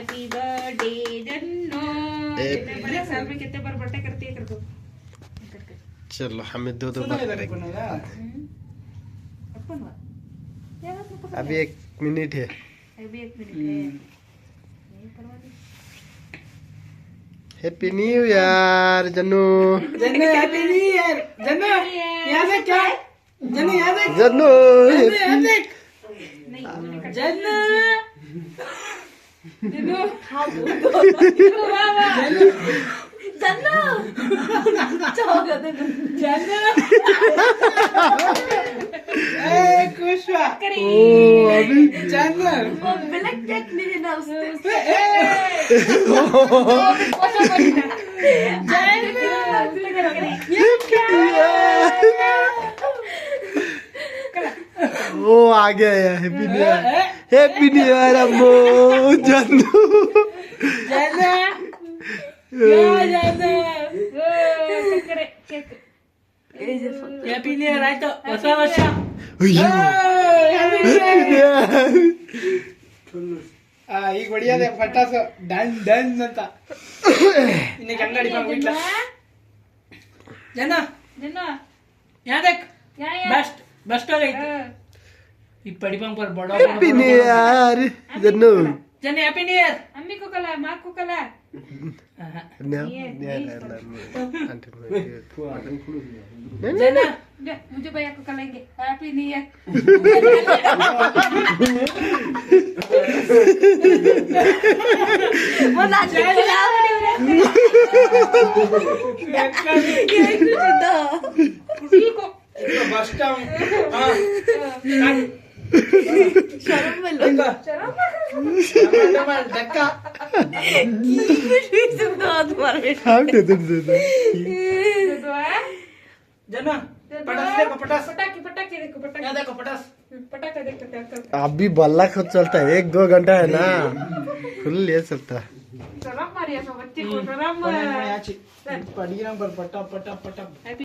Happy birthday जन्नो। बड़े साल में कितने बार बर्थडे करती है? कर दो। चलो हमें दो बार करेंगे। अभी 1 मिनट है। अभी 1 मिनट है। Happy new year Jannu. Jannu happy new year. Jannu यहाँ से क्या है? जन्नू यहाँ से जन्नू जन्नू जन्नू खुश हुआ जन्नू वो आ गया है। Happy new year, happy new year Ammu Jannu. Happy new year आಯ್ತು ಹೊಸ ವರ್ಷ ಈಗ ಹೊಡಿಯೋದೆ ಪಟಾಸು ಡನ್ ಡನ್ ಅಂತ ಇನ್ನೇ ಕನ್ನಡಿ ಬಂದ್ಬಿಟ್ಲ ಜನ जन्नो ಯಾದಕ್ या ಬೆಸ್ಟ್ ಬೆಸ್ಟ್ ಆಗೈತೆ ಈ ಪಡಿಪಂಗ್ पर बड़ा हैप्पी न्यू ईयर जन्नू। जन हैप्पी न्यू ईयर अम्मी को कला, माँ को कला। जन मुझे भैया को कलाएंगे हैप्पी न्यू ईयर। बस टाइम धक्का जना पटास देखो पटास पटाखे पटाखे देखो पटाखे। यहाँ देखो पटास पटाखा देखो क्या करता अभी बल्ला खुद चलता है 1-2 घंटा है ना, फुल ये चलता है। है। शराब मारिया सब बच्चे को शराब पड़ी पर पटा पटा पटा